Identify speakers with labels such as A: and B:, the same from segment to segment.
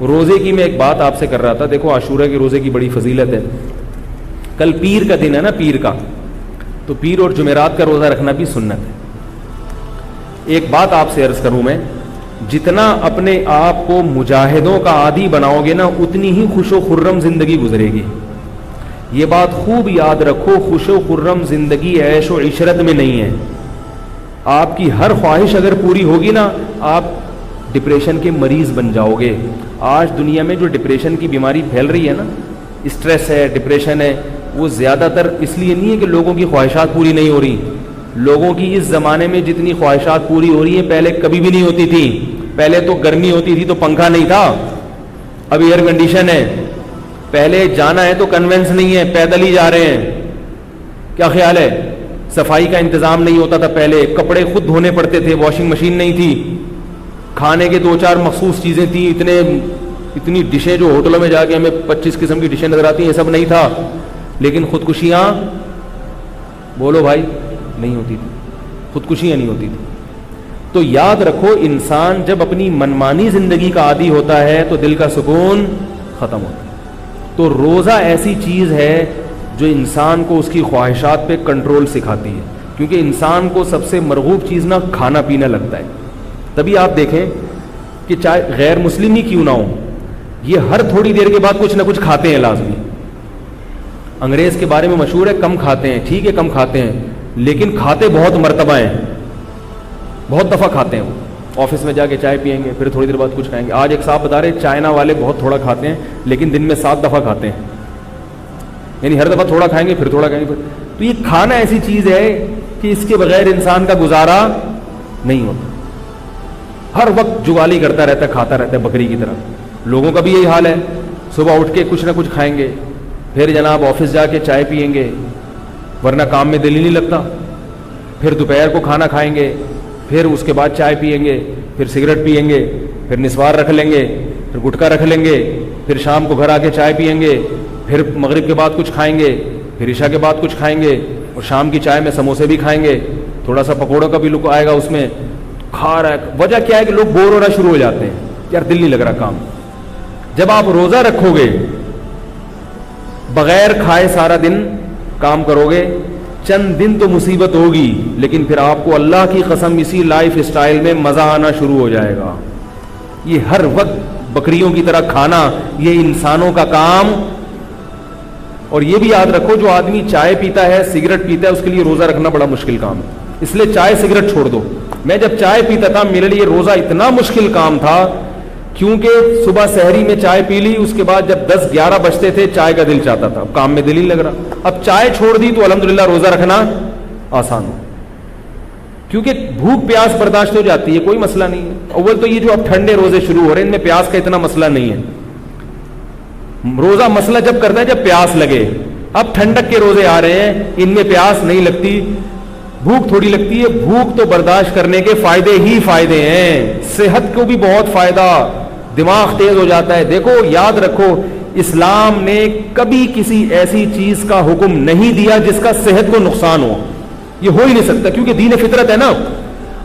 A: روزے کی میں ایک بات آپ سے کر رہا تھا. دیکھو عاشورہ کے روزے کی بڑی فضیلت ہے. کل پیر کا دن ہے نا, پیر کا, تو پیر اور جمعرات کا روزہ رکھنا بھی سنت ہے. ایک بات آپ سے عرض کروں میں, جتنا اپنے آپ کو مجاہدوں کا عادی بناؤ گے نا اتنی ہی خوش و خرم زندگی گزرے گی. یہ بات خوب یاد رکھو, خوش و خرم زندگی عیش و عشرت میں نہیں ہے. آپ کی ہر خواہش اگر پوری ہوگی نا آپ ڈپریشن کے مریض بن جاؤ گے. آج دنیا میں جو ڈپریشن کی بیماری پھیل رہی ہے نا, اسٹریس ہے, ڈپریشن ہے, وہ زیادہ تر اس لیے نہیں ہے کہ لوگوں کی خواہشات پوری نہیں ہو رہی. لوگوں کی اس زمانے میں جتنی خواہشات پوری ہو رہی ہیں پہلے کبھی بھی نہیں ہوتی تھی. پہلے تو گرمی ہوتی تھی تو پنکھا نہیں تھا, اب ایئر کنڈیشن ہے. پہلے جانا ہے تو کنوینس نہیں ہے, پیدل ہی جا رہے ہیں. کیا خیال ہے؟ صفائی کا انتظام نہیں ہوتا تھا پہلے, کپڑے خود دھونے پڑتے تھے, واشنگ مشین نہیں تھی. کھانے کے 2-4 مخصوص چیزیں تھیں, اتنی ڈشیں جو ہوٹلوں میں جا کے ہمیں 25 قسم کی ڈشیں نظر آتی ہیں, یہ سب نہیں تھا. لیکن خودکشیاں بولو بھائی نہیں ہوتی تھی, خودکشیاں نہیں ہوتی تھی. تو یاد رکھو انسان جب اپنی منمانی زندگی کا عادی ہوتا ہے تو دل کا سکون ختم ہوتا ہے. تو روزہ ایسی چیز ہے جو انسان کو اس کی خواہشات پہ کنٹرول سکھاتی ہے, کیونکہ انسان کو سب سے مرغوب چیز نا کھانا پینا لگتا ہے. تبھی آپ دیکھیں کہ چاہے غیر مسلم ہی کیوں نہ ہو, یہ ہر تھوڑی دیر کے بعد کچھ نہ کچھ کھاتے ہیں لازمی. انگریز کے بارے میں مشہور ہے کم کھاتے ہیں, ٹھیک ہے کم کھاتے ہیں, لیکن کھاتے بہت مرتبہ ہیں, بہت دفعہ کھاتے ہیں. وہ آفس میں جا کے چائے پیئیں گے, پھر تھوڑی دیر بعد کچھ کھائیں گے. آج ایک صاحب بتا رہے چائنا والے بہت تھوڑا کھاتے ہیں لیکن دن میں 7 دفعہ کھاتے ہیں, یعنی ہر دفعہ تھوڑا کھائیں گے پھر تھوڑا کھائیں گے. تو یہ کھانا ایسی چیز ہے کہ اس کے بغیر انسان کا گزارا نہیں ہوتا. ہر وقت جگالی کرتا رہتا ہے, کھاتا رہتا ہے بکری کی طرح. لوگوں کا بھی یہی حال ہے, صبح اٹھ کے کچھ نہ کچھ کھائیں گے, پھر جناب آفس جا کے چائے پئیں گے, ورنہ کام میں دل ہی نہیں لگتا. پھر دوپہر کو کھانا کھائیں گے, پھر اس کے بعد چائے پئیں گے, پھر سگریٹ پئیں گے, پھر نسوار رکھ لیں گے, پھر گٹکا رکھ لیں گے, پھر شام کو گھر آ کے چائے پئیں گے, پھر مغرب کے بعد کچھ کھائیں گے, پھر عشاء کے بعد کچھ کھائیں گے, اور شام کی چائے میں سموسے بھی کھائیں گے, تھوڑا سا پکوڑوں کا بھی لک آئے گا اس میں. کھا رہا ہے, وجہ کیا ہے کہ لوگ بور ہونا شروع ہو جاتے ہیں, یار دل نہیں لگ رہا کام. جب آپ روزہ رکھو گے, بغیر کھائے سارا دن کام کرو گے, چند دن تو مصیبت ہوگی, لیکن پھر آپ کو اللہ کی قسم اسی لائف اسٹائل میں مزہ آنا شروع ہو جائے گا. یہ ہر وقت بکریوں کی طرح کھانا یہ انسانوں کا کام. اور یہ بھی یاد رکھو جو آدمی چائے پیتا ہے, سگریٹ پیتا ہے, اس کے لیے روزہ رکھنا بڑا مشکل کام ہے. اس لیے چائے سگریٹ چھوڑ دو. میں جب چائے پیتا تھا میرے لیے روزہ اتنا مشکل کام تھا, کیونکہ صبح سحری میں چائے پی لی, اس کے بعد جب 10-11 بجتے تھے چائے کا دل چاہتا تھا, اب کام میں دل ہی لگ رہا. اب چائے چھوڑ دی تو الحمدللہ روزہ رکھنا آسان ہو, کیونکہ بھوک پیاس برداشت ہو جاتی ہے, کوئی مسئلہ نہیں ہے. اول تو یہ جو اب ٹھنڈے روزے شروع ہو رہے ہیں ان میں پیاس کا اتنا مسئلہ نہیں ہے. روزہ مسئلہ جب کرتا ہے جب پیاس لگے. اب ٹھنڈک کے روزے آ رہے ہیں, ان میں پیاس نہیں لگتی, بھوک تھوڑی لگتی ہے. بھوک تو برداشت کرنے کے فائدے ہی فائدے ہیں, صحت کو بھی بہت فائدہ, دماغ تیز ہو جاتا ہے. دیکھو یاد رکھو اسلام نے کبھی کسی ایسی چیز کا حکم نہیں دیا جس کا صحت کو نقصان ہو. یہ ہو ہی نہیں سکتا, کیونکہ دین فطرت ہے نا.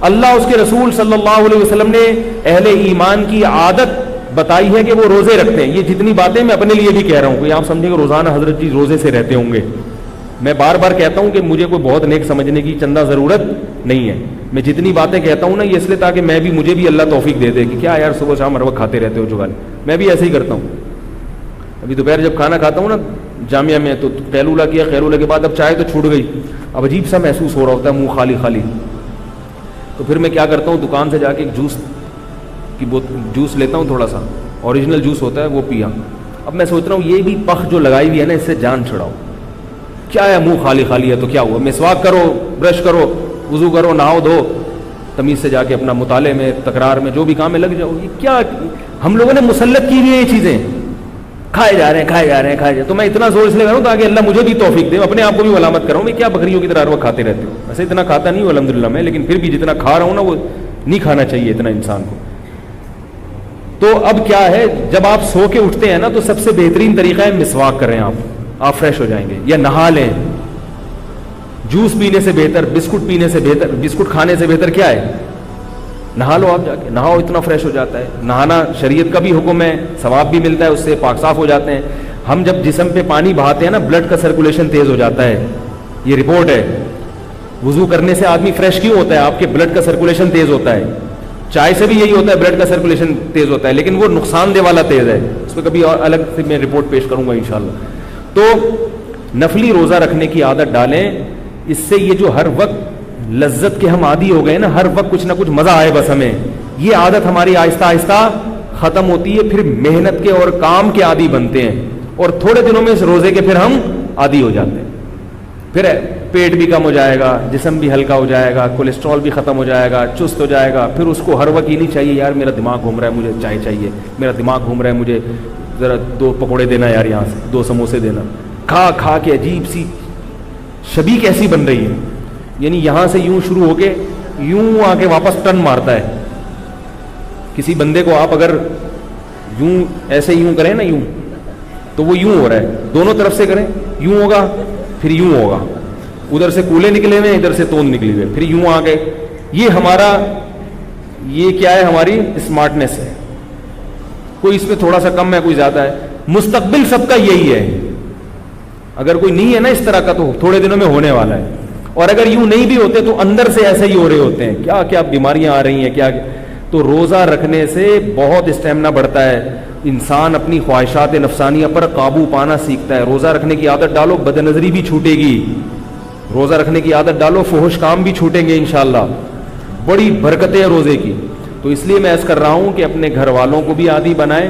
A: اللہ اس کے رسول صلی اللہ علیہ وسلم نے اہل ایمان کی عادت بتائی ہے کہ وہ روزے رکھتے ہیں. یہ جتنی باتیں میں اپنے لیے بھی کہہ رہا ہوں کہ آپ سمجھیں کہ روزانہ حضرت جی روزے سے رہتے ہوں گے. میں بار بار کہتا ہوں کہ مجھے کوئی بہت نیک سمجھنے کی چندہ ضرورت نہیں ہے. میں جتنی باتیں کہتا ہوں نا یہ اس لیے تاکہ مجھے بھی اللہ توفیق دے دے کہ کیا یار صبح شام ہر وقت کھاتے رہتے ہو جگال. میں بھی ایسے ہی کرتا ہوں. ابھی دوپہر جب کھانا کھاتا ہوں نا جامعہ میں تو قیلولہ کیا, قیلولہ کے بعد اب چائے تو چھوٹ گئی, اب عجیب سا محسوس ہو رہا ہوتا ہے, منہ خالی خالی. تو پھر میں کیا کرتا ہوں, دکان سے جا کے ایک جوس لیتا ہوں, تھوڑا سا اوریجنل جوس ہوتا ہے وہ پیا. اب میں سوچ رہا ہوں یہ بھی پخ جو لگائی ہوئی ہے نا اس سے جان چھڑاؤ. کیا ہے منہ خالی خالی ہے تو کیا ہوا, مسواک کرو, برش کرو, وضو کرو, نہاؤ دھو, تمیز سے جا کے اپنا مطالعے میں تکرار میں جو بھی کام میں لگ جاؤ. یہ کیا ہم لوگوں نے مسلط کی ہوئی ہے یہ چیزیں, کھائے جا رہے ہیں. تو میں اتنا زور اس لیے کر رہا ہوں تاکہ اللہ مجھے بھی توفیق دے. اپنے آپ کو بھی ملامت کر رہا ہوں میں کیا بکریوں کی طرح ہر وقت کھاتے رہتے ہوں. ویسے اتنا کھاتا نہیں ہوں الحمدللہ میں, لیکن پھر بھی جتنا کھا رہا ہوں نا وہ نہیں کھانا چاہیے اتنا انسان کو. تو اب کیا ہے, جب آپ سو کے اٹھتے ہیں نا تو سب سے بہترین طریقہ ہے مسواک کریں. آپ فریش ہو جائیں گے, یا نہا لیں. جوس پینے سے بہتر, بسکٹ پینے سے بہتر, بسکٹ کھانے سے بہتر کیا ہے, نہا لو آپ جا کے، نہاؤ، اتنا فریش ہو جاتا ہے. نہانا شریعت کا بھی حکم ہے، ثواب بھی ملتا ہے، اس سے پاک صاف ہو جاتے ہیں. ہم جب جسم پہ پانی بہاتے ہیں نا، بلڈ کا سرکولیشن تیز ہو جاتا ہے، یہ رپورٹ ہے. وضو کرنے سے آدمی فریش کیوں ہوتا ہے؟ آپ کے بلڈ کا سرکولیشن تیز ہوتا ہے. چائے سے بھی یہی ہوتا ہے، بلڈ کا سرکولیشن تیز ہوتا ہے، لیکن وہ نقصان دہ والا تیز ہے. اس پہ کبھی اور الگ سے میں رپورٹ پیش کروں گا انشاءاللہ. تو نفلی روزہ رکھنے کی عادت ڈالیں، اس سے یہ جو ہر وقت لذت کے ہم عادی ہو گئے نا، ہر وقت کچھ نہ کچھ مزہ آئے بس ہمیں، یہ عادت ہماری آہستہ آہستہ ختم ہوتی ہے. پھر محنت کے اور کام کے عادی بنتے ہیں، اور تھوڑے دنوں میں اس روزے کے پھر ہم عادی ہو جاتے ہیں. پھر پیٹ بھی کم ہو جائے گا، جسم بھی ہلکا ہو جائے گا، کولیسٹرول بھی ختم ہو جائے گا، چست ہو جائے گا. پھر اس کو ہر وقت یہ نہیں چاہیے یار میرا دماغ گھوم رہا ہے مجھے چائے چاہیے، میرا دماغ گھوم رہا ہے مجھے ذرا 2 پکوڑے دینا یار، یہاں سے 2 سموسے دینا. کھا کھا کے عجیب سی شبیہ کیسی بن رہی ہے، یعنی یہاں سے یوں شروع ہو کے یوں آ کے واپس ٹرن مارتا ہے. کسی بندے کو آپ اگر یوں ایسے یوں کریں نا، یوں، تو وہ یوں ہو رہا ہے. دونوں طرف سے کریں، یوں ہوگا پھر یوں ہوگا، ادھر سے کولے نکلے ہوئے، ادھر سے توند نکلی ہوئے، پھر یوں آ گئے. یہ ہمارا، یہ کیا ہے؟ ہماری اسمارٹنیس ہے. کوئی اس میں تھوڑا سا کم ہے، کوئی زیادہ ہے. مستقبل سب کا یہی ہے. اگر کوئی نہیں ہے نا اس طرح کا تو تھوڑے دنوں میں ہونے والا ہے. اور اگر یوں نہیں بھی ہوتے تو اندر سے ایسے ہی ہو رہے ہوتے ہیں. کیا کیا بیماریاں آ رہی ہیں کیا. تو روزہ رکھنے سے بہت اسٹیمنا بڑھتا ہے. انسان اپنی خواہشات نفسانیہ پر قابو پانا سیکھتا ہے. روزہ رکھنے کی عادت ڈالو، بد نظری بھی چھوٹے گی. روزہ رکھنے کی عادت ڈالو، فحش کام بھی چھوٹیں گے انشاءاللہ. بڑی برکتیں روزے کی. تو اس لیے میں عرض کر رہا ہوں کہ اپنے گھر والوں کو بھی عادی بنائیں.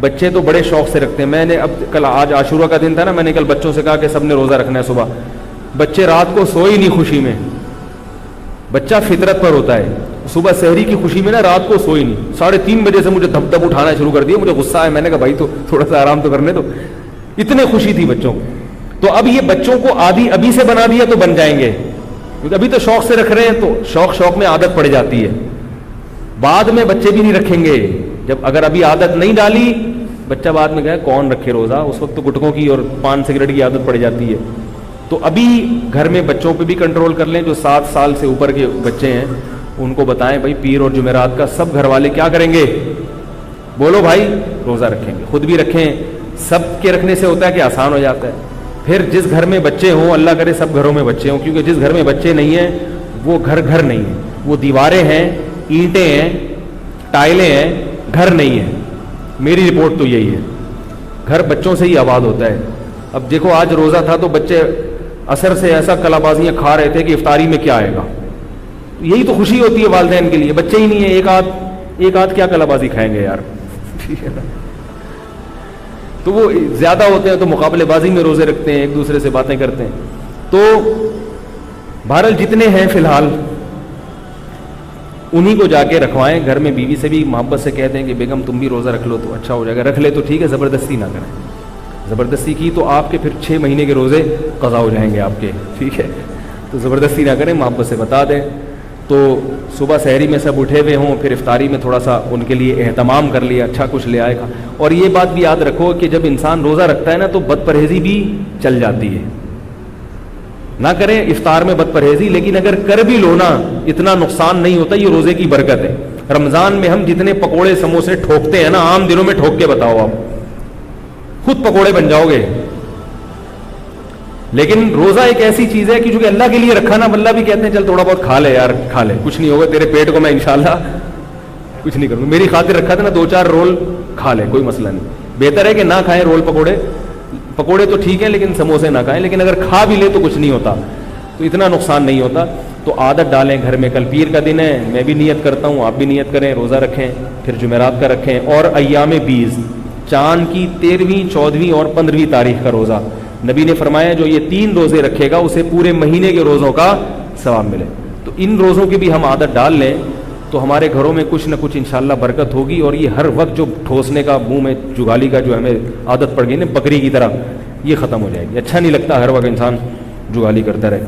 A: بچے تو بڑے شوق سے رکھتے ہیں. میں نے آج عاشورہ کا دن تھا نا، میں نے کل بچوں سے کہا کہ سب نے روزہ رکھنا ہے صبح. بچے رات کو سوئے نہیں خوشی میں. بچہ فطرت پر ہوتا ہے. صبح سحری کی خوشی میں نا رات کو سوئی نہیں. 3:30 بجے سے مجھے دھپ دھپ اٹھانا شروع کر دیا. مجھے غصہ آیا، میں نے کہا بھائی تو تھوڑا سا آرام تو کرنے دو. اتنے خوشی تھی بچوں کو. تو اب یہ بچوں کو عادی ابھی سے بنا دیا تو بن جائیں گے، کیونکہ ابھی تو شوق سے رکھ رہے ہیں، تو شوق میں عادت پڑ جاتی ہے. بعد میں بچے بھی نہیں رکھیں گے. جب اگر ابھی عادت نہیں ڈالی، بچہ بعد میں کہے کون رکھے روزہ، اس وقت تو گٹکوں کی اور پان سگریٹ کی عادت پڑ جاتی ہے. تو ابھی گھر میں بچوں پہ بھی کنٹرول کر لیں. جو 7 سال سے اوپر کے بچے ہیں ان کو بتائیں بھائی پیر اور جمعرات کا سب گھر والے کیا کریں گے؟ بولو بھائی روزہ رکھیں گے. خود بھی رکھیں. سب کے رکھنے سے ہوتا ہے کہ آسان ہو جاتا ہے. پھر جس گھر میں بچے ہوں، اللہ کرے سب گھروں میں بچے ہوں، کیونکہ جس گھر میں بچے نہیں ہیں وہ گھر نہیں ہے. وہ دیواریں ہیں، اینٹیں ہیں، ٹائلیں ہیں، گھر نہیں ہے. میری رپورٹ تو یہی ہے. گھر بچوں سے ہی آباد ہوتا ہے. اب دیکھو آج روزہ تھا تو بچے عصر سے ایسا کلا بازیاں کھا رہے تھے کہ افطاری میں کیا آئے گا. یہی تو خوشی ہوتی ہے والدین کے لیے. بچے ہی نہیں ہیں، ایک آدھ کیا کلا بازی کھائیں گے یار. ٹھیک ہے نا. تو وہ زیادہ ہوتے ہیں تو مقابلے بازی میں روزے رکھتے ہیں، ایک دوسرے سے باتیں کرتے ہیں. تو بہرحال جتنے ہیں فی الحال انہی کو جا کے رکھوائیں. گھر میں بیوی سے بھی محبت سے کہہ دیں کہ بیگم تم بھی روزہ رکھ لو تو اچھا ہو جائے گا. رکھ لے تو ٹھیک ہے، زبردستی نہ کریں. زبردستی کی تو آپ کے پھر 6 مہینے کے روزے قضا ہو جائیں گے آپ کے. ٹھیک ہے، تو زبردستی نہ کریں، محبت سے بتا دیں. تو صبح سحری میں سب اٹھے ہوئے ہوں، پھر افطاری میں تھوڑا سا ان کے لیے اہتمام کر لیا، اچھا کچھ لے آئے گا. اور یہ بات بھی یاد رکھو کہ جب انسان روزہ رکھتا ہے نا تو بد پرہیزی بھی چل جاتی ہے. نہ کریں افطار میں بد پرہیزی، لیکن اگر کر بھی لو نا اتنا نقصان نہیں ہوتا. یہ روزے کی برکت ہے. رمضان میں ہم جتنے پکوڑے سموسے ٹھوکتے ہیں نا، عام دنوں میں ٹھوک کے بتاؤ، آپ خود پکوڑے بن جاؤ گے. لیکن روزہ ایک ایسی چیز ہے کہ جو کہ اللہ کے لیے رکھا نا، اللہ بھی کہتے ہیں چل تھوڑا بہت کھا لے یار، کھا لے، کچھ نہیں ہوگا تیرے پیٹ کو، میں انشاءاللہ کچھ نہیں کروں گا. میری خاطر رکھا تھا نا 2-4 رول کھا لے، کوئی مسئلہ نہیں. بہتر ہے کہ نہ کھائیں رول پکوڑے تو ٹھیک ہے لیکن سموسے نہ کھائیں. لیکن اگر کھا بھی لے تو کچھ نہیں ہوتا، تو اتنا نقصان نہیں ہوتا. تو عادت ڈالیں. گھر میں کل پیر کا دن ہے، میں بھی نیت کرتا ہوں، آپ بھی نیت کریں، روزہ رکھیں. پھر جمعرات کا رکھیں. اور ایام 20 چاند کی 13ویں 14ویں اور 15ویں تاریخ کا روزہ نبی نے فرمایا جو یہ 3 روزے رکھے گا اسے پورے مہینے کے روزوں کا ثواب ملے. تو ان روزوں کی بھی ہم عادت ڈال لیں تو ہمارے گھروں میں کچھ نہ کچھ انشاءاللہ برکت ہوگی. اور یہ ہر وقت جو ٹھوسنے کا، منہ میں جگالی کا جو ہمیں عادت پڑ گئی نا بکری کی طرح، یہ ختم ہو جائے گی. اچھا نہیں لگتا ہر وقت انسان جگالی کرتا رہے.